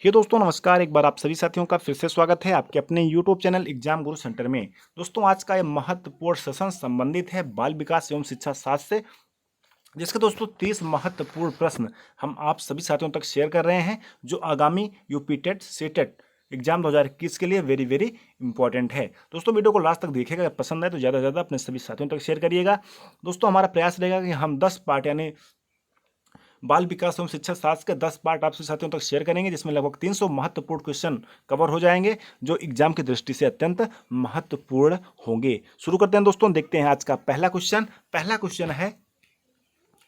ये दोस्तों नमस्कार। एक बार आप सभी साथियों का फिर से स्वागत है आपके अपने यूट्यूब चैनल एग्जाम गुरु सेंटर में। दोस्तों आज का ये महत्वपूर्ण सेशन संबंधित है बाल विकास एवं शिक्षा शास्त्र से, जिसके दोस्तों 30 महत्वपूर्ण प्रश्न हम आप सभी साथियों तक शेयर कर रहे हैं, जो आगामी यूपी टेट सीटेट एग्जाम 2021 के लिए वेरी वेरी इंपॉर्टेंट है। दोस्तों वीडियो को लास्ट तक देखिएगा, अगर पसंद आए तो ज़्यादा से ज़्यादा अपने सभी साथियों तक शेयर करिएगा। दोस्तों हमारा प्रयास रहेगा कि हम 10 पार्ट यानी बाल विकास एवं शिक्षा शास्त्र के 10 पार्ट आपसे साथियों तक शेयर करेंगे, जिसमें लगभग 300 महत्वपूर्ण क्वेश्चन कवर हो जाएंगे, जो एग्जाम की दृष्टि से अत्यंत महत्वपूर्ण होंगे। शुरू करते हैं दोस्तों, देखते हैं आज का पहला क्वेश्चन। पहला क्वेश्चन है,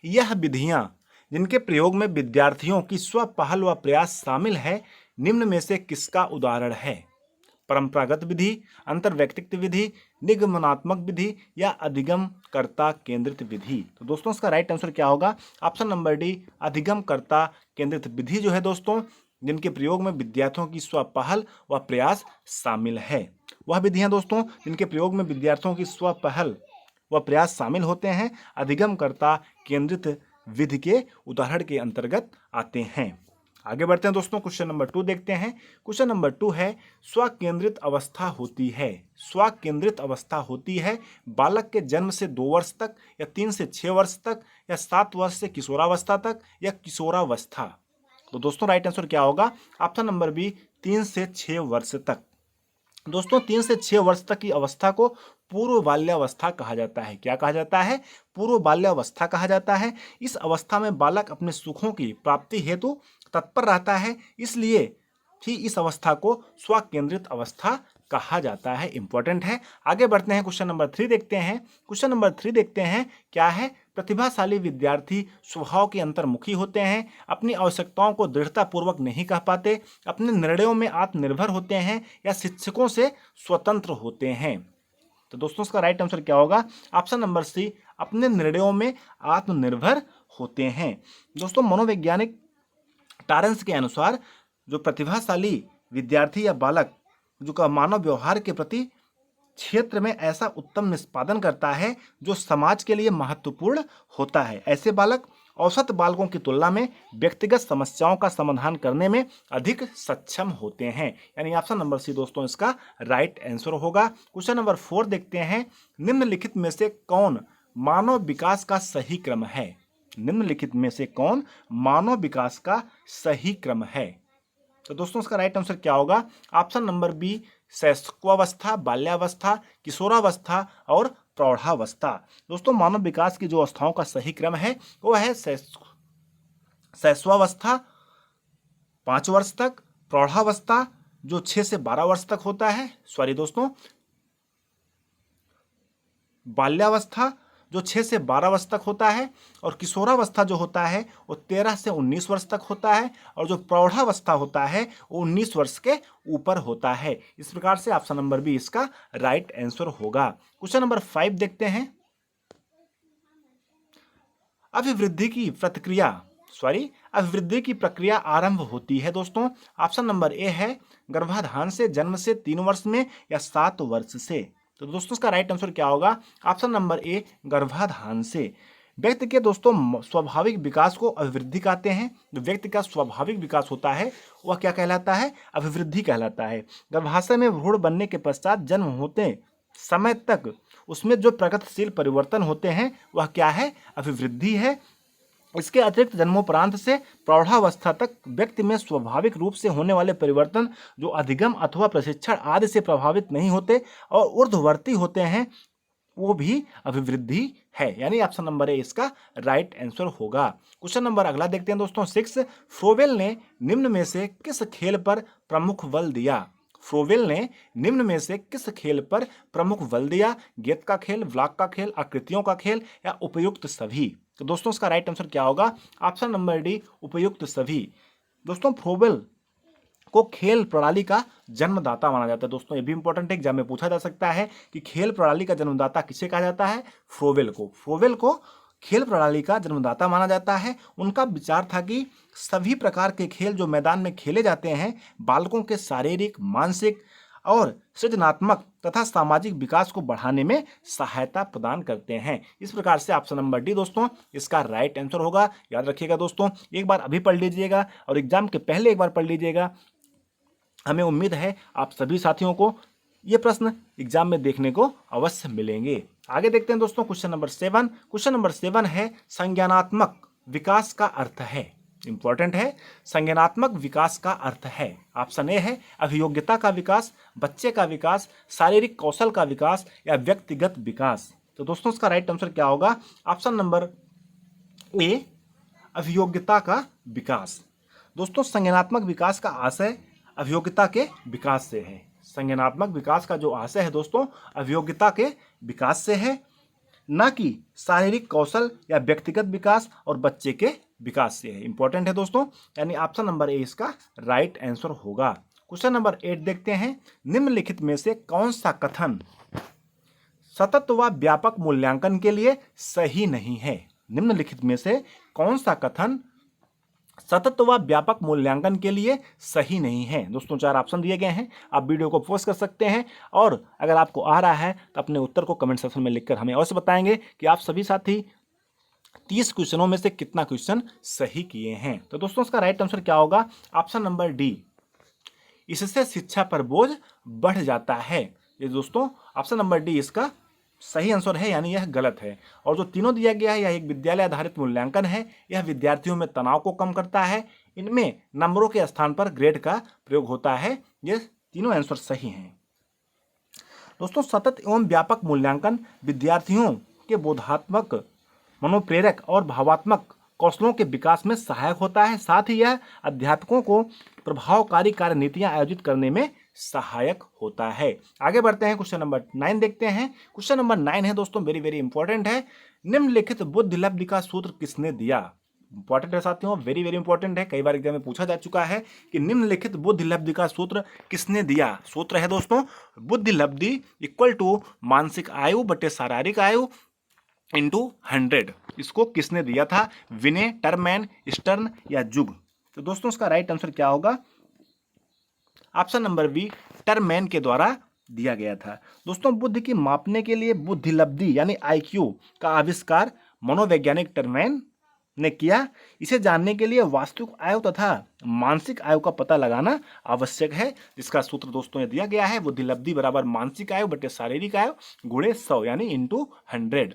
यह विधियां जिनके प्रयोग में विद्यार्थियों की स्वपहल व प्रयास शामिल है, निम्न में से किसका उदाहरण है? परंपरागत विधि, अंतर्वैयक्तिक विधि, निगमनात्मक विधि या अधिगमकर्ता केंद्रित विधि? तो दोस्तों इसका राइट आंसर क्या होगा? ऑप्शन नंबर डी, अधिगमकर्ता केंद्रित विधि जो है दोस्तों, जिनके प्रयोग में विद्यार्थियों की स्वपहल व प्रयास शामिल है। वह विधियां दोस्तों जिनके प्रयोग में विद्यार्थियों की स्वपहल व प्रयास शामिल होते हैं, अधिगमकर्ता केंद्रित विधि के उदाहरण के अंतर्गत आते हैं। आगे बढ़ते हैं दोस्तों, क्वेश्चन नंबर 2 देखते हैं। क्वेश्चन नंबर 2 है, स्वकेंद्रित अवस्था होती है। स्वकेंद्रित अवस्था होती है बालक के जन्म से 2 वर्ष तक, या 3 से 6 वर्ष तक, या 7 वर्ष से किशोरावस्था तक, या किशोरावस्था? तो दोस्तों राइट आंसर क्या होगा? ऑप्शन नंबर बी, 3 से 6 वर्ष तक। दोस्तों 3 से 6 वर्ष तक की अवस्था को पूर्व बाल्यावस्था कहा जाता है। क्या कहा जाता है? पूर्व बाल्यावस्था कहा जाता है। इस अवस्था में बालक अपने सुखों की प्राप्ति हेतु तत्पर रहता है, इसलिए ही इस अवस्था को स्वकेंद्रित अवस्था कहा जाता है। इंपॉर्टेंट है। आगे बढ़ते हैं, क्वेश्चन नंबर 3 देखते हैं। क्वेश्चन नंबर 3 देखते हैं, क्या है? प्रतिभाशाली विद्यार्थी स्वभाव के अंतर्मुखी होते हैं, अपनी आवश्यकताओं को दृढ़तापूर्वक नहीं कह पाते, अपने निर्णयों में आत्मनिर्भर होते हैं, या शिक्षकों से स्वतंत्र होते हैं? तो दोस्तों इसका राइट आंसर क्या होगा? ऑप्शन नंबर सी, अपने निर्णयों में आत्मनिर्भर होते हैं। दोस्तों मनोवैज्ञानिक टारेंस के अनुसार जो प्रतिभाशाली विद्यार्थी या बालक जो का मानव व्यवहार के प्रति क्षेत्र में ऐसा उत्तम निष्पादन करता है जो समाज के लिए महत्वपूर्ण होता है, ऐसे बालक औसत बालकों की तुलना में व्यक्तिगत समस्याओं का समाधान करने में अधिक सक्षम होते हैं। यानी ऑप्शन नंबर सी दोस्तों इसका राइट आंसर होगा। क्वेश्चन नंबर 4 देखते हैं, निम्नलिखित में से कौन मानव विकास का सही क्रम है? निम्नलिखित में से कौन मानव विकास का सही क्रम है? तो दोस्तों इसका राइट आंसर क्या होगा? ऑप्शन नंबर बी, शैशवावस्था, बाल्यावस्था, किशोरावस्था और प्रौढ़ावस्था। दोस्तों मानव विकास की जो अवस्थाओं का सही क्रम है वो है शैशवावस्था 5 वर्ष तक, प्रौढ़ावस्था जो 6 से 12 वर्ष तक होता है, सॉरी दोस्तों, बाल्यावस्था जो 6 से 12 वर्ष तक होता है, और किशोरावस्था जो होता है वो 13 से 19 वर्ष तक होता है, और जो प्रौढ़ावस्था होता है वो 19 वर्ष के ऊपर होता है। इस प्रकार से ऑप्शन नंबर बी इसका राइट आंसर होगा। क्वेश्चन नंबर 5 देखते हैं, अभिवृद्धि की प्रक्रिया आरंभ होती है दोस्तों। ऑप्शन नंबर ए है, गर्भाधान से, जन्म से, 3 वर्ष में, या 7 वर्ष से? तो दोस्तों इसका राइट आंसर क्या होगा? ऑप्शन नंबर ए, गर्भाधान से। व्यक्ति के दोस्तों स्वाभाविक विकास को अभिवृद्धि कहते हैं। जो व्यक्ति का स्वाभाविक विकास होता है वह क्या कहलाता है? अभिवृद्धि कहलाता है। गर्भाशय में भ्रूण बनने के पश्चात जन्म होते समय तक उसमें जो प्रगतिशील परिवर्तन होते हैं वह क्या है? अभिवृद्धि है। इसके अतिरिक्त जन्मोपरांत से प्रौढ़ावस्था तक व्यक्ति में स्वाभाविक रूप से होने वाले परिवर्तन जो अधिगम अथवा प्रशिक्षण आदि से प्रभावित नहीं होते और ऊर्ध्ववर्ती होते हैं, वो भी अभिवृद्धि है। यानी ऑप्शन नंबर ए इसका राइट आंसर होगा। क्वेश्चन नंबर अगला देखते हैं दोस्तों 6, फ्रोवेल ने निम्न में से किस खेल पर प्रमुख बल दिया? फ्रोवेल ने निम्न में से किस खेल पर प्रमुख बल दिया? गेंद का खेल, ब्लॉक का खेल, आकृतियों का खेल, या उपयुक्त सभी? तो दोस्तों इसका राइट आंसर क्या होगा? ऑप्शन नंबर डी, उपयुक्त सभी। दोस्तों फ्रोवेल को खेल प्रणाली का जन्मदाता माना जाता है। दोस्तों ये भी इंपॉर्टेंट है, एग्जाम में पूछा जा सकता है कि खेल प्रणाली का जन्मदाता किसे कहा जाता है? फ्रोवेल को। फ्रोवेल को खेल प्रणाली का जन्मदाता माना जाता है। उनका विचार था कि सभी प्रकार के खेल जो मैदान में खेले जाते हैं बालकों के शारीरिक, मानसिक और सृजनात्मक तथा सामाजिक विकास को बढ़ाने में सहायता प्रदान करते हैं। इस प्रकार से ऑप्शन नंबर डी दोस्तों इसका राइट आंसर होगा। याद रखिएगा दोस्तों, एक बार अभी पढ़ लीजिएगा और एग्जाम के पहले एक बार पढ़ लीजिएगा। हमें उम्मीद है आप सभी साथियों को ये प्रश्न एग्जाम में देखने को अवश्य मिलेंगे। आगे देखते हैं दोस्तों क्वेश्चन नंबर 7। क्वेश्चन नंबर 7 है संज्ञानात्मक विकास का अर्थ है। इंपॉर्टेंट है, संज्ञानात्मक विकास का अर्थ है। ऑप्शन ए है अभियोग्यता का विकास, बच्चे का विकास, शारीरिक कौशल का विकास या व्यक्तिगत विकास। तो दोस्तों इसका राइट आंसर क्या होगा? ऑप्शन नंबर ए अभियोग्यता का विकास। दोस्तों संज्ञानात्मक विकास का आशय अभियोग्यता के विकास से है। संज्ञानात्मक विकास का जो आशय है दोस्तों अभियोग्यता के विकास से है, ना कि शारीरिक कौशल या व्यक्तिगत विकास और बच्चे के विकास से है। इंपॉर्टेंट है दोस्तों, यानी ऑप्शन नंबर ए इसका राइट आंसर होगा। क्वेश्चन नंबर 8 देखते हैं, निम्नलिखित में से कौन सा कथन सतत व व्यापक मूल्यांकन के लिए सही नहीं है? निम्नलिखित में से कौन सा कथन सतत व व्यापक मूल्यांकन के लिए सही नहीं है? दोस्तों 4 ऑप्शन दिए गए हैं, आप वीडियो को पॉज कर सकते हैं और अगर आपको आ रहा है तो अपने उत्तर को कमेंट सेक्शन में लिखकर हमें अवश्य बताएंगे कि आप सभी साथी 30 क्वेश्चनों में से कितना क्वेश्चन सही किए हैं। तो दोस्तों इसका राइट आंसर क्या होगा? ऑप्शन नंबर डी, इससे शिक्षा पर बोझ बढ़ जाता है। ये दोस्तों ऑप्शन नंबर डी इसका सही आंसर है, यानी यह गलत है। और जो तीनों दिया गया है यह एक विद्यालय आधारित मूल्यांकन है। यह विद्यार्थियों में तनाव को कम करता है। इनमें नंबरों के स्थान पर ग्रेड का प्रयोग होता है। ये तीनों आंसर सही हैं। दोस्तों सतत एवं व्यापक मूल्यांकन विद्यार्थियों के बोधात्मक, मनोप्रेरक और भावात्मक कौशलों के विकास में सहायक होता है। साथ ही यह अध्यापकों को प्रभावकारी कार्यनीतियां आयोजित करने में सहायक होता है। आगे बढ़ते हैं, क्वेश्चन नंबर 9 देखते हैं। क्वेश्चन नंबर 9 है दोस्तों वेरी वेरी इंपॉर्टेंट है, निम्नलिखित बुद्धिलब्धि का सूत्र किसने दिया? इंपॉर्टेंट है साथियों, वेरी वेरी इंपॉर्टेंट है, कई बार एग्जाम में पूछा जा चुका है कि निम्नलिखित बुद्धिलब्धि का सूत्र किसने दिया? सूत्र है दोस्तों बुद्धिलब्धि इक्वल टू मानसिक आयु बटे शारीरिक आयु इंटू 100। इसको किसने दिया था? विने, टर्मैन, स्टर्न या जुग? तो दोस्तों इसका राइट आंसर क्या होगा? ऑप्शन नंबर बी, टर्मैन के द्वारा दिया गया था। दोस्तों बुद्धि की मापने के लिए बुद्धिलब्धि यानी आईक्यू का आविष्कार मनोवैज्ञानिक टर्मैन ने किया। इसे जानने के लिए वास्तविक आयु तथा मानसिक आयु का पता लगाना आवश्यक है, जिसका सूत्र दोस्तों ये दिया गया है बुद्धिलब्धि बराबर मानसिक आयु बटे शारीरिक आयु गुणे 100 यानी इंटू 100,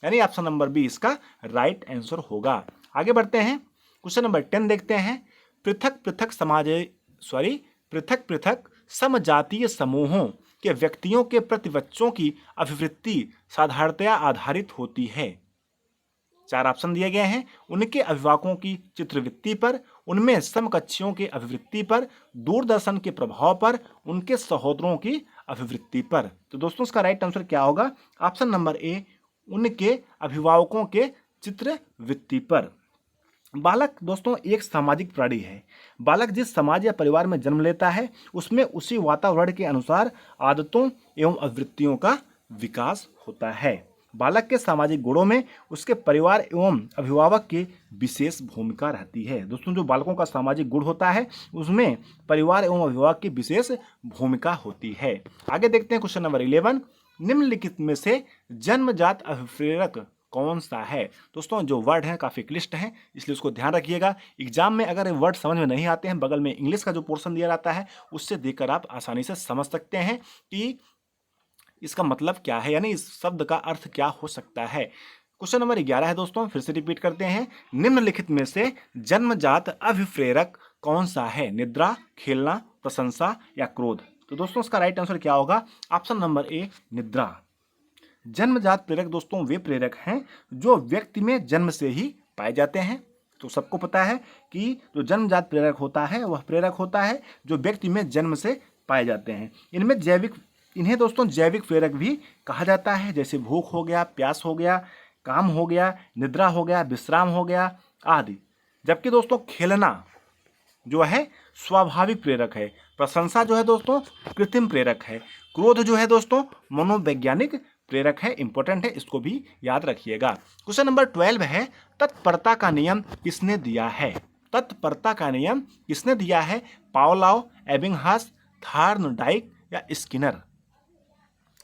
यानी ऑप्शन नंबर बी इसका राइट आंसर होगा। आगे बढ़ते हैं, क्वेश्चन नंबर 10 देखते हैं, पृथक पृथक समजातीय समूहों के व्यक्तियों के प्रति बच्चों की अभिवृत्ति साधारणतया आधारित होती है। 4 ऑप्शन दिए गए हैं, उनके अभिभावकों की चित्रवृत्ति पर, उनमें समकक्षियों के अभिवृत्ति पर, दूरदर्शन के प्रभाव पर, उनके सहोदरों की अभिवृत्ति पर। तो दोस्तों इसका राइट आंसर क्या होगा? ऑप्शन नंबर ए, उनके अभिभावकों के चित्रवृत्ति पर। बालक दोस्तों एक सामाजिक प्राणी है। बालक जिस समाज या परिवार में जन्म लेता है उसमें उसी वातावरण के अनुसार आदतों एवं अभिवृत्तियों का विकास होता है। बालक के सामाजिक गुणों में उसके परिवार एवं अभिभावक की विशेष भूमिका रहती है। दोस्तों जो बालकों का सामाजिक गुण होता है उसमें परिवार एवं अभिभावक की विशेष भूमिका होती है। आगे देखते हैं क्वेश्चन नंबर 11, निम्नलिखित में से जन्मजात अभिप्रेरक कौन सा है? दोस्तों जो वर्ड है काफ़ी क्लिष्ट है, इसलिए उसको ध्यान रखिएगा। एग्जाम में अगर वर्ड समझ में नहीं आते हैं, बगल में इंग्लिश का जो पोर्शन दिया जाता है उससे देखकर आप आसानी से समझ सकते हैं कि इसका मतलब क्या है, यानी इस शब्द का अर्थ क्या हो सकता है। क्वेश्चन नंबर 11 है दोस्तों, फिर से रिपीट करते हैं, निम्नलिखित में से जन्मजात अभिप्रेरक कौन सा है? निद्रा, खेलना, प्रशंसा या क्रोध? तो दोस्तों इसका राइट आंसर क्या होगा? ऑप्शन नंबर ए, निद्रा। जन्मजात प्रेरक दोस्तों वे प्रेरक हैं जो व्यक्ति में जन्म से ही पाए जाते हैं। तो सबको पता है कि जो जन्मजात प्रेरक होता है वह प्रेरक होता है जो व्यक्ति में जन्म से पाए जाते हैं। इन्हें दोस्तों जैविक प्रेरक भी कहा जाता है, जैसे भूख हो गया, प्यास हो गया, काम हो गया, निद्रा हो गया, विश्राम हो गया आदि। जबकि दोस्तों खेलना जो है स्वाभाविक प्रेरक है, प्रशंसा जो है दोस्तों कृत्रिम प्रेरक है, क्रोध जो है दोस्तों मनोवैज्ञानिक प्रेरक है। इंपॉर्टेंट है, इसको भी याद रखिएगा। क्वेश्चन नंबर 12 है, तत्परता का नियम किसने दिया है? तत्परता का नियम किसने दिया है? पावलोव, एबिंगहास, थार्नडाइक या स्किनर?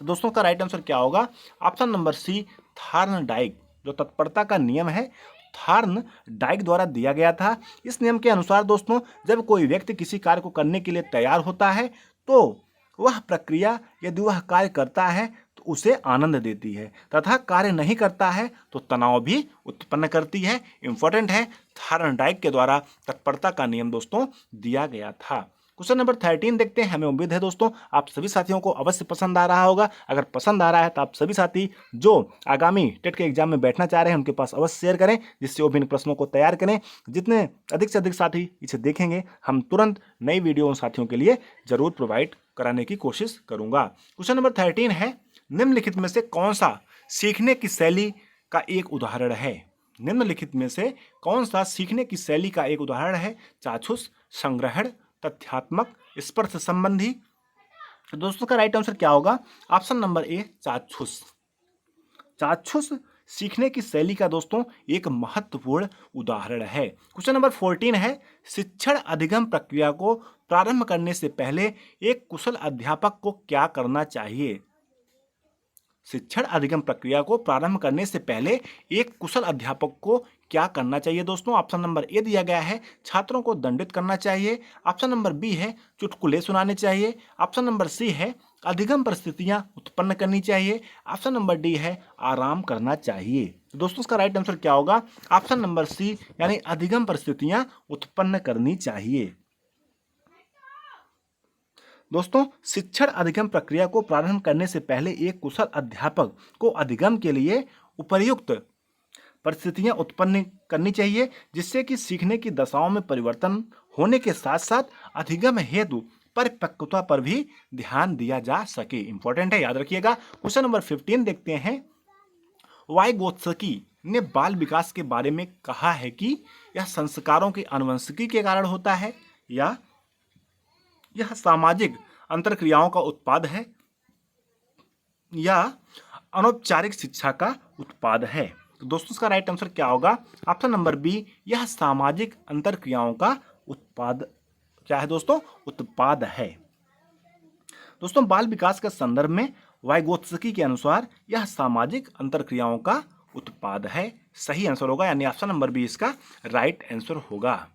तो दोस्तों का राइट आंसर क्या होगा? Option number C, Thorndike. जो तत्परता का नियम है थार्नडाइक द्वारा दिया गया था। इस नियम के अनुसार दोस्तों, जब कोई व्यक्ति किसी कार्य को करने के लिए तैयार होता है तो वह प्रक्रिया, यदि वह कार्य करता है तो उसे आनंद देती है, तथा कार्य नहीं करता है तो तनाव भी उत्पन्न करती है। इंपॉर्टेंट है, थार्नडाइक के द्वारा तत्परता का नियम दोस्तों दिया गया था। क्वेश्चन नंबर 13 देखते हैं। हमें उम्मीद है दोस्तों आप सभी साथियों को अवश्य पसंद आ रहा होगा। अगर पसंद आ रहा है तो आप सभी साथी जो आगामी टेट के एग्जाम में बैठना चाह रहे हैं उनके पास अवश्य शेयर करें, जिससे वो भी इन प्रश्नों को तैयार करें। जितने अधिक से अधिक साथी इसे देखेंगे, हम तुरंत नई वीडियो उन साथियों के लिए जरूर प्रोवाइड कराने की कोशिश करूंगा। क्वेश्चन नंबर 13 है, निम्नलिखित में से कौन सा सीखने की शैली का एक उदाहरण है? निम्नलिखित में से कौन सा सीखने की शैली का एक उदाहरण है? चाक्षुष, संग्रहण, तथ्यात्मक, स्पर्श संबंधी? तो दोस्तों का राइट आंसर क्या होगा? ऑप्शन नंबर ए, चाक्षुष। चाक्षुष सीखने की शैली का दोस्तों एक महत्वपूर्ण उदाहरण है। क्वेश्चन नंबर 14 है, शिक्षण अधिगम प्रक्रिया को प्रारंभ करने से पहले एक कुशल अध्यापक को क्या करना चाहिए? शिक्षण अधिगम प्रक्रिया को प्रारंभ करने से पहले एक कुशल अध्यापक को क्या करना चाहिए दोस्तों? ऑप्शन नंबर ए दिया गया है, छात्रों को दंडित करना चाहिए। ऑप्शन नंबर बी है, चुटकुले सुनाने चाहिए। ऑप्शन नंबर सी है, अधिगम परिस्थितियां उत्पन्न करनी चाहिए। ऑप्शन नंबर डी है, आराम करना चाहिए। तो दोस्तों इसका राइट आंसर क्या होगा? ऑप्शन नंबर सी, यानी अधिगम परिस्थितियां उत्पन्न करनी चाहिए। दोस्तों, शिक्षण अधिगम प्रक्रिया को प्रारंभ करने से पहले एक कुशल अध्यापक को अधिगम के लिए उपयुक्त परिस्थितियां उत्पन्न करनी चाहिए, जिससे कि सीखने की दशाओं में परिवर्तन होने के साथ साथ अधिगम हेतु परिपक्वता पर भी ध्यान दिया जा सके। इंपॉर्टेंट है, याद रखिएगा। क्वेश्चन नंबर 15 देखते हैं। वाइगोत्स्की ने बाल विकास के बारे में कहा है कि यह संस्कारों की आनुवंशिकी के कारण होता है, या यह सामाजिक अंतरक्रियाओं का उत्पाद है, या अनौपचारिक शिक्षा का उत्पाद है? तो दोस्तों इसका राइट आंसर क्या होगा? ऑप्शन नंबर बी, यह सामाजिक अंतरक्रियाओं का उत्पाद क्या है दोस्तों? उत्पाद है। दोस्तों, बाल विकास के संदर्भ में वाइगोत्स्की के अनुसार यह सामाजिक अंतरक्रियाओं का उत्पाद है। सही आंसर होगा, यानी ऑप्शन नंबर बी इसका राइट आंसर होगा।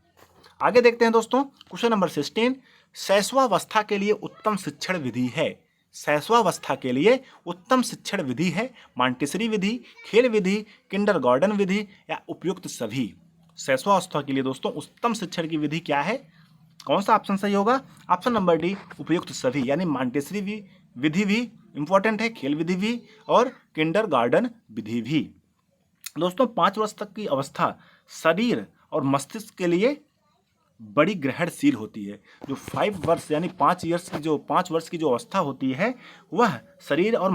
आगे देखते हैं दोस्तों, क्वेश्चन नंबर 16, शैशवावस्था के लिए उत्तम शिक्षण विधि है। शैशवावस्था के लिए उत्तम शिक्षण विधि है मॉन्टेसरी विधि, खेल विधि, किंडरगार्टन विधि, या उपयुक्त सभी? शैशवावस्था के लिए दोस्तों उत्तम शिक्षण की विधि क्या है? कौन सा ऑप्शन सही होगा? ऑप्शन नंबर डी, उपयुक्त सभी, यानी मॉन्टेसरी विधि भी इंपॉर्टेंट है, खेल विधि भी, और किंडरगार्टन विधि भी। दोस्तों, 5 वर्ष तक की अवस्था शरीर और मस्तिष्क के लिए बड़ी ग्रहणशील होती है। जो 5 वर्ष यानी 5 वर्ष की जो अवस्था होती है वह शरीर और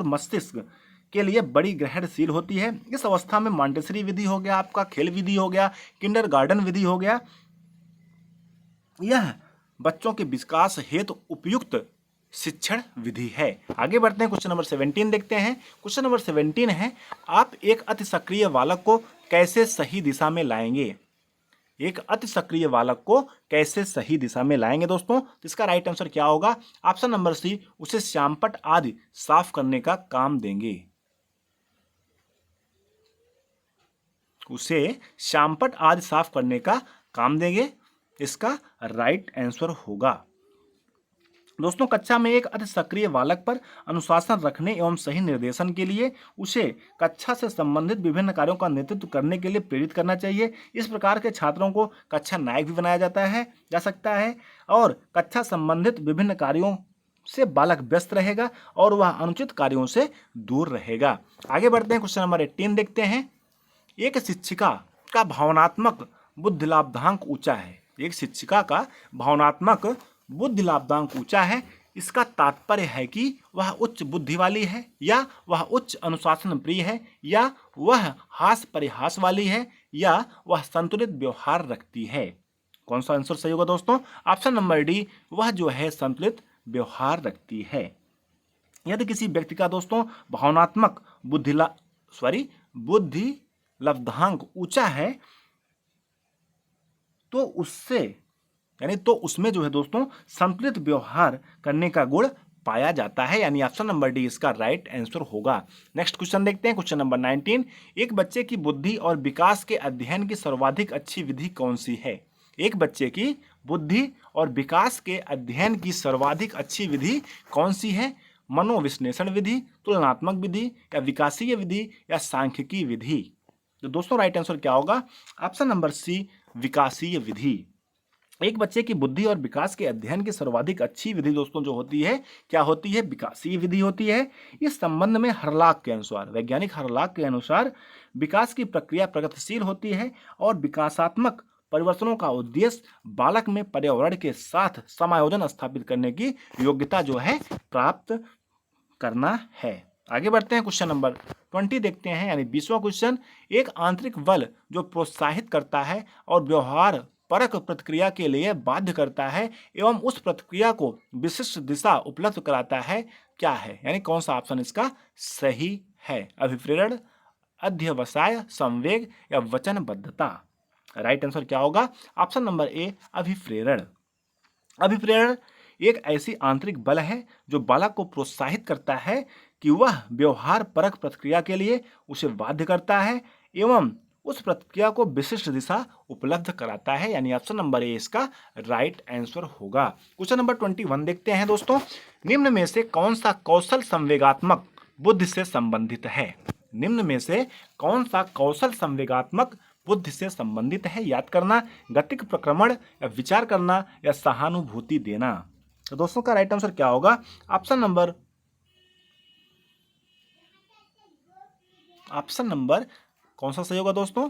मस्तिष्क के लिए बड़ी ग्रहणशील होती है। इस अवस्था में मॉन्टेसरी विधि हो गया, आपका खेल विधि हो गया, किंडरगार्टन विधि हो गया, यह बच्चों के विकास हेतु उपयुक्त शिक्षण विधि है। आगे बढ़ते हैं, क्वेश्चन नंबर 17 देखते हैं। क्वेश्चन नंबर 17 है, आप एक अति सक्रिय बालक को कैसे सही दिशा में लाएंगे? एक अति सक्रिय बालक को कैसे सही दिशा में लाएंगे दोस्तों? तो इसका राइट आंसर क्या होगा? ऑप्शन नंबर सी, उसे श्यामपट्ट आदि साफ करने का काम देंगे। उसे श्यामपट्ट आदि साफ करने का काम देंगे, इसका राइट आंसर होगा। दोस्तों, कक्षा में एक अति सक्रिय बालक पर अनुशासन रखने एवं सही निर्देशन के लिए उसे कक्षा से संबंधित विभिन्न कार्यों का नेतृत्व करने के लिए प्रेरित करना चाहिए। इस प्रकार के छात्रों को कक्षा नायक भी बनाया जा सकता है, और कक्षा संबंधित विभिन्न कार्यों से बालक व्यस्त रहेगा और वह अनुचित कार्यों से दूर रहेगा। आगे बढ़ते हैं, क्वेश्चन नंबर 18 देखते हैं। एक शिक्षिका का भावनात्मक बुद्धि लाभांक ऊंचा है। एक शिक्षिका का भावनात्मक बुद्धि लाभांक ऊंचा है, इसका तात्पर्य है कि वह उच्च बुद्धि वाली है, या वह उच्च अनुशासन प्रिय है, या वह हास्य परिहास वाली है, या वह संतुलित व्यवहार रखती है। कौन सा आंसर सही होगा दोस्तों? ऑप्शन नंबर डी, वह जो है संतुलित व्यवहार रखती है। यदि किसी व्यक्ति का दोस्तों भावनात्मक बुद्धि लब्धांक ऊंचा है तो उससे यानी तो उसमें जो है दोस्तों संतुलित व्यवहार करने का गुण पाया जाता है, यानी ऑप्शन नंबर डी इसका राइट आंसर होगा। नेक्स्ट क्वेश्चन देखते हैं, क्वेश्चन नंबर 19। एक बच्चे की बुद्धि और विकास के अध्ययन की सर्वाधिक अच्छी विधि कौन सी है? एक बच्चे की बुद्धि और विकास के अध्ययन की सर्वाधिक अच्छी विधि कौन सी है? मनोविश्लेषण विधि, तुलनात्मक विधि, या विकासीय विधि, या सांख्यिकी विधि? तो दोस्तों राइट आंसर क्या होगा? ऑप्शन नंबर सी विकासीय विधि। एक बच्चे की बुद्धि और विकास के अध्ययन की सर्वाधिक अच्छी विधि दोस्तों जो होती है, क्या होती है? विकासीय विधि होती है। इस संबंध में हरलाख के अनुसार, वैज्ञानिक हरलाख के अनुसार, विकास की प्रक्रिया प्रगतिशील होती है और विकासात्मक परिवर्तनों का उद्देश्य बालक में पर्यावरण के साथ समायोजन स्थापित करने की योग्यता जो है प्राप्त करना है। आगे बढ़ते हैं, क्वेश्चन नंबर 20 देखते हैं, यानी 20वां क्वेश्चन। एक आंतरिक बल जो प्रोत्साहित करता है और व्यवहार परक प्रतिक्रिया के लिए बाध्य करता है एवं उस प्रतिक्रिया को विशिष्ट दिशा उपलब्ध कराता है, क्या है? यानी कौन सा ऑप्शन इसका सही है? अभिप्रेरण, अध्यवसाय, संवेग, या वचनबद्धता? राइट आंसर क्या होगा? Option number A अभिप्रेरण। अभिप्रेरण एक ऐसी आंतरिक बल है जो बालक को प्रोत्साहित करता है कि वह व्यवहार परक प्रतिक्रिया के लिए उसे बाध्य करता है एवं उस प्रतिक्रिया को विशिष्ट दिशा उपलब्ध कराता है, यानी ऑप्शन नंबर ए इसका राइट आंसर होगा। क्वेश्चन नंबर 21 देखते हैं दोस्तों। निम्न में से कौन सा कौशल संवेगात्मक बुद्धि से संबंधित है? निम्न में से कौन सा कौशल संवेगात्मक बुद्धि से संबंधित है? याद करना, गतिक प्रक्रमण, या विचार करना, या सहानुभूति देना? तो दोस्तों का राइट आंसर क्या होगा? ऑप्शन नंबर कौन सा सही होगा दोस्तों?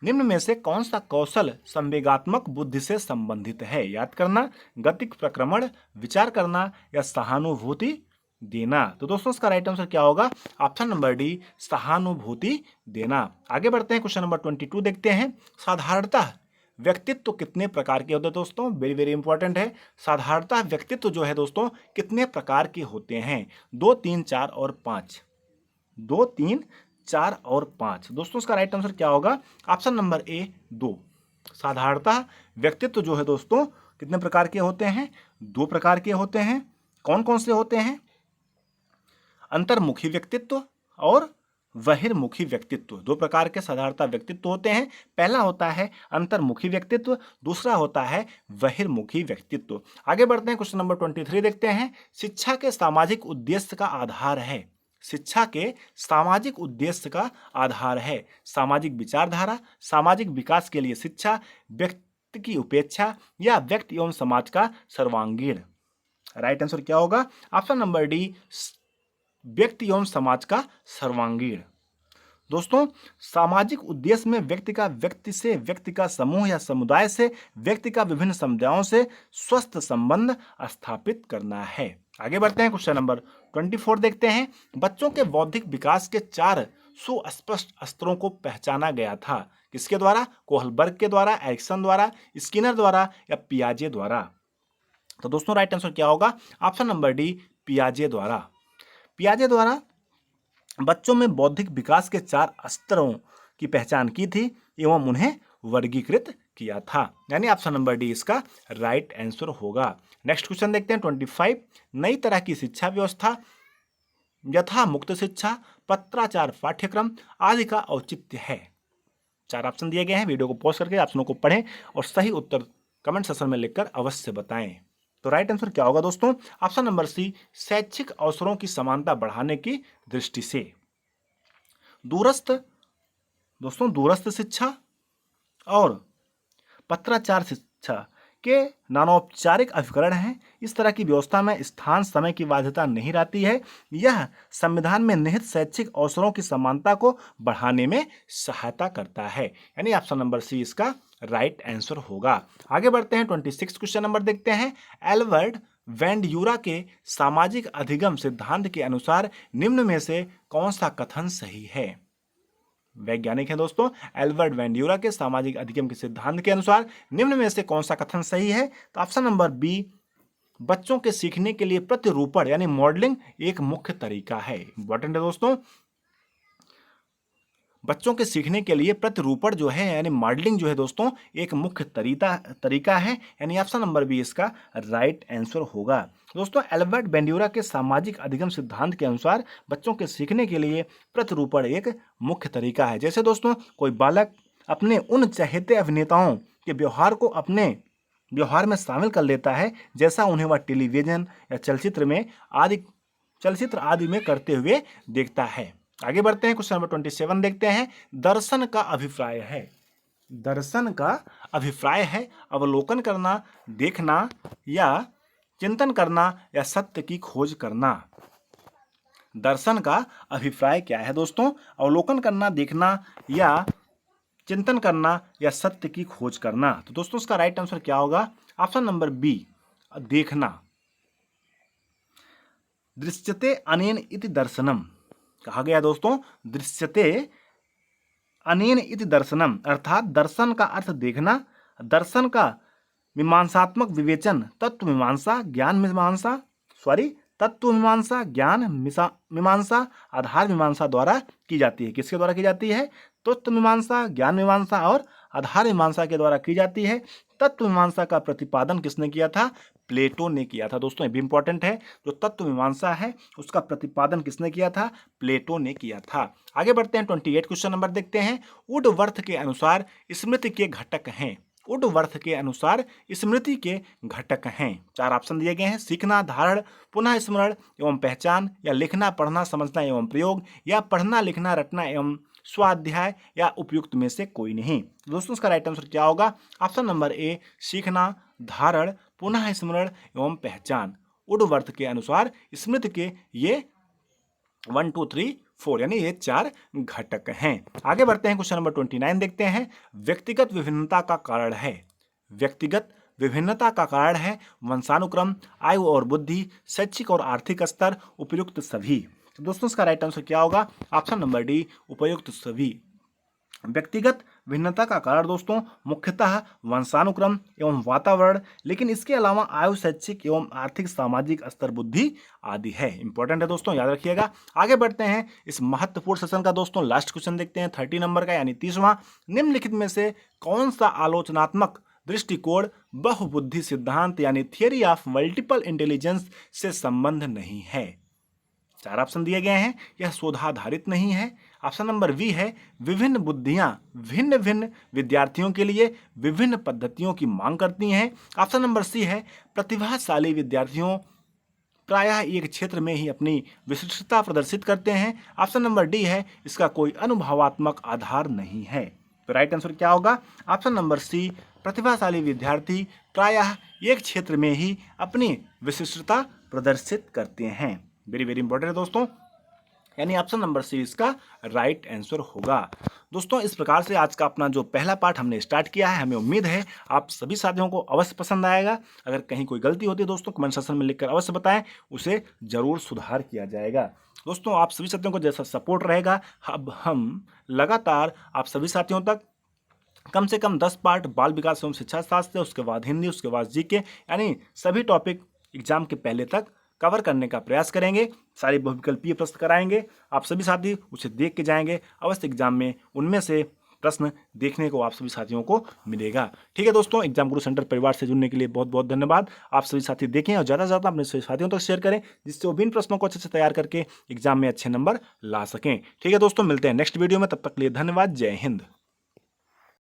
निम्न में से कौन सा कौशल संवेगात्मक बुद्धि से संबंधित है? याद करना, गतिक प्रक्रमण, विचार करना, या सहानुभूति देना? तो दोस्तों इसका राइट आंसर क्या होगा? ऑप्शन नंबर डी सहानुभूति देना। आगे बढ़ते हैं, क्वेश्चन नंबर 22 देखते हैं। साधारणतः व्यक्तित्व कितने प्रकार के होते हैं दोस्तों? वेरी वेरी इंपॉर्टेंट है। साधारणतः व्यक्तित्व जो है दोस्तों कितने प्रकार के होते हैं? 2, 3, 4 और 5। 2, 3, 4 और 5। दोस्तों इसका राइट आंसर क्या होगा? Option number A 2। साधारणतः व्यक्तित्व जो है दोस्तों कितने प्रकार के होते हैं? 2 प्रकार के होते हैं। कौन कौन से होते हैं? अंतर्मुखी व्यक्तित्व और बहिर्मुखी व्यक्तित्व। 2 प्रकार के साधारणतः व्यक्तित्व होते हैं। पहला होता है अंतर्मुखी व्यक्तित्व, दूसरा होता है बहिर्मुखी व्यक्तित्व। आगे बढ़ते हैं, क्वेश्चन नंबर 23 देखते हैं। शिक्षा के सामाजिक उद्देश्य का आधार है। शिक्षा के सामाजिक उद्देश्य का आधार है सामाजिक विचारधारा, सामाजिक विकास के लिए शिक्षा, व्यक्ति की उपेक्षा, या व्यक्ति एवं समाज का सर्वांगीण? राइट आंसर क्या होगा? ऑप्शन नंबर डी व्यक्ति एवं समाज का सर्वांगीण। दोस्तों सामाजिक उद्देश्य में व्यक्ति का व्यक्ति से, व्यक्ति का समूह या समुदाय से, व्यक्ति का विभिन्न समुदायों से स्वस्थ संबंध स्थापित करना है। आगे बढ़ते हैं, क्वेश्चन नंबर 24 देखते हैं। बच्चों के बौद्धिक विकास के 4 सुस्पष्ट स्तरों को पहचाना गया था। किसके द्वारा? कोहलबर्ग के द्वारा, एरिक्सन द्वारा, स्किनर द्वारा, या पियाजे द्वारा? तो दोस्तों राइट आंसर क्या होगा? ऑप्शन नंबर डी पियाजे द्वारा। पियाजे द्वारा बच्चों में बौद्धिक विकास के 4 स्तरों की पहचान की थी एवं उन्हें वर्गीकृत किया था, यानी ऑप्शन नंबर डी इसका राइट आंसर होगा। नेक्स्ट क्वेश्चन देखते हैं 25। नई तरह की शिक्षा व्यवस्था, यथा मुक्त शिक्षा, पत्राचार पाठ्यक्रम आदि का औचित्य है? 4 ऑप्शन दिए गए हैं। वीडियो को पॉज करके ऑप्शनों को पढ़ें और सही उत्तर कमेंट सेक्शन में लिखकर अवश्य बताएं। तो राइट आंसर क्या होगा दोस्तों? ऑप्शन नंबर सी शैक्षिक अवसरों की समानता बढ़ाने की दृष्टि से। दूरस्थ शिक्षा और पत्राचार शिक्षा के नानौपचारिक अभिकरण हैं। इस तरह की व्यवस्था में स्थान समय की बाध्यता नहीं रहती है। यह संविधान में निहित शैक्षिक अवसरों की समानता को बढ़ाने में सहायता करता है, यानी ऑप्शन नंबर सी इसका राइट आंसर होगा। आगे बढ़ते हैं 26 क्वेश्चन नंबर देखते हैं। एल्बर्ट वेंड्यूरा के सामाजिक अधिगम सिद्धांत के अनुसार निम्न में से कौन सा कथन सही है? वैज्ञानिक है दोस्तों। एल्बर्ट वेंड्यूरा के सामाजिक अधिगम के सिद्धांत के अनुसार निम्न में से कौन सा कथन सही है? तो ऑप्शन नंबर बी बच्चों के सीखने के लिए प्रतिरूपण यानी मॉडलिंग एक मुख्य तरीका है। इंपॉर्टेंट है दोस्तों। बच्चों के सीखने के लिए प्रतिरूपण जो है यानी मॉडलिंग जो है दोस्तों एक मुख्य तरीका है, यानी ऑप्शन नंबर बी इसका राइट आंसर होगा। दोस्तों एल्बर्ट बेंड्यूरा के सामाजिक अधिगम सिद्धांत के अनुसार बच्चों के सीखने के लिए प्रतिरूपण एक मुख्य तरीका है। जैसे दोस्तों कोई बालक अपने उन चहेते अभिनेताओं के व्यवहार को अपने व्यवहार में शामिल कर लेता है जैसा उन्हें वह टेलीविजन या चलचित्र आदि में करते हुए देखता है। आगे बढ़ते हैं, क्वेश्चन नंबर 27 देखते हैं। दर्शन का अभिप्राय है, दर्शन का अभिप्राय है अवलोकन करना, देखना या चिंतन करना या सत्य की खोज करना। दर्शन का अभिप्राय क्या है दोस्तों? अवलोकन करना, देखना या चिंतन करना या सत्य की खोज करना। तो दोस्तों इसका राइट आंसर क्या होगा? ऑप्शन नंबर बी देखना। दृश्यते अनेन इति दर्शनम कहा गया दोस्तों, दृश्यते अनेन इति दर्शनम अर्थात दर्शन का अर्थ देखना, दर्शन का मीमांसात्मक विवेचन तत्व मीमांसा ज्ञान मीमांसा आधार मीमांसा द्वारा की जाती है। किसके द्वारा की जाती है? तत्व मीमांसा, ज्ञान मीमांसा और आधार मीमांसा के द्वारा की जाती है। तत्व मीमांसा का प्रतिपादन किसने किया था? प्लेटो ने किया था। दोस्तों ये भी इंपॉर्टेंट है, जो तत्व मीमांसा है उसका प्रतिपादन किसने किया था? प्लेटो ने किया था। आगे बढ़ते हैं, 28 क्वेश्चन नंबर देखते हैं। वुडवर्थ के अनुसार स्मृति के घटक हैं। वुडवर्थ के अनुसार स्मृति के घटक हैं। 4 ऑप्शन दिए गए हैं। सीखना, धारण, पुनः स्मरण एवं पहचान, या लिखना, पढ़ना, समझना एवं प्रयोग, या पढ़ना, लिखना, रटना एवं स्वाध्याय, या उपयुक्त में से कोई नहीं। दोस्तों इसका राइट आंसर क्या होगा? ऑप्शन नंबर ए सीखना, धारण, पुनः स्मरण एवं पहचान। वुडवर्थ के अनुसार स्मृति के ये 1 2 3 4 यानी ये 4 घटक हैं। आगे बढ़ते हैं, क्वेश्चन नंबर 29 देखते हैं। व्यक्तिगत विभिन्नता का कारण है, व्यक्तिगत विभिन्नता का कारण है वंशानुक्रम, आयु और बुद्धि, शैक्षिक और आर्थिक स्तर, उपयुक्त सभी। तो दोस्तों इसका राइट आंसर क्या होगा? ऑप्शन नंबर डी उपयुक्त सभी। व्यक्तिगत भिन्नता का कारण दोस्तों मुख्यतः वंशानुक्रम एवं वातावरण, लेकिन इसके अलावा आयु, शैक्षिक एवं आर्थिक, सामाजिक स्तर, बुद्धि आदि है। इंपॉर्टेंट है दोस्तों, याद रखिएगा। आगे बढ़ते हैं, इस महत्वपूर्ण सेशन का दोस्तों लास्ट क्वेश्चन देखते हैं 30 नंबर का, यानी 30वां। निम्नलिखित में से कौन सा आलोचनात्मक दृष्टिकोण बहुबुद्धि सिद्धांत यानी थियरी ऑफ मल्टीपल इंटेलिजेंस से संबंध नहीं है? 4 ऑप्शन दिए गए हैं। यह शोधाधारित नहीं है। ऑप्शन नंबर बी है विभिन्न बुद्धियां भिन्न भिन्न विद्यार्थियों के लिए विभिन्न पद्धतियों की मांग करती हैं। ऑप्शन नंबर सी है प्रतिभाशाली विद्यार्थियों प्रायः एक क्षेत्र में ही अपनी विशिष्टता प्रदर्शित करते हैं। ऑप्शन नंबर डी है इसका कोई अनुभवात्मक आधार नहीं है। तो राइट आंसर क्या होगा? ऑप्शन नंबर सी प्रतिभाशाली विद्यार्थी प्रायः एक क्षेत्र में ही अपनी विशिष्टता प्रदर्शित करते हैं। वेरी वेरी इंपॉर्टेंट है दोस्तों, यानी ऑप्शन नंबर सी इसका राइट आंसर होगा। दोस्तों इस प्रकार से आज का अपना जो पहला पार्ट हमने स्टार्ट किया है, हमें उम्मीद है आप सभी साथियों को अवश्य पसंद आएगा। अगर कहीं कोई गलती होती है दोस्तों कमेंट सेक्शन में लिखकर अवश्य बताएं, उसे जरूर सुधार किया जाएगा। दोस्तों आप सभी साथियों को जैसा सपोर्ट रहेगा, अब हम लगातार आप सभी साथियों तक कम से कम 10 पार्ट बाल विकास एवं शिक्षा शास्त्र, उसके बाद हिंदी, उसके बाद जीके, यानी सभी टॉपिक एग्जाम के पहले तक कवर करने का प्रयास करेंगे। सारे बहुविकल्पीय प्रश्न कराएंगे, आप सभी साथी उसे देख के जाएंगे। अवश्य एग्जाम में उनमें से प्रश्न देखने को आप सभी साथियों को मिलेगा। ठीक है दोस्तों, एग्जाम गुरु सेंटर परिवार से जुड़ने के लिए बहुत बहुत धन्यवाद। आप सभी साथी देखें और ज़्यादा से ज़्यादा अपने सभी साथियों तक शेयर करें, जिससे वो विभिन्न प्रश्नों को अच्छे से तैयार करके एग्जाम में अच्छे नंबर ला सकें। ठीक है दोस्तों, मिलते हैं नेक्स्ट वीडियो में, तब तक के लिए धन्यवाद। जय हिंद।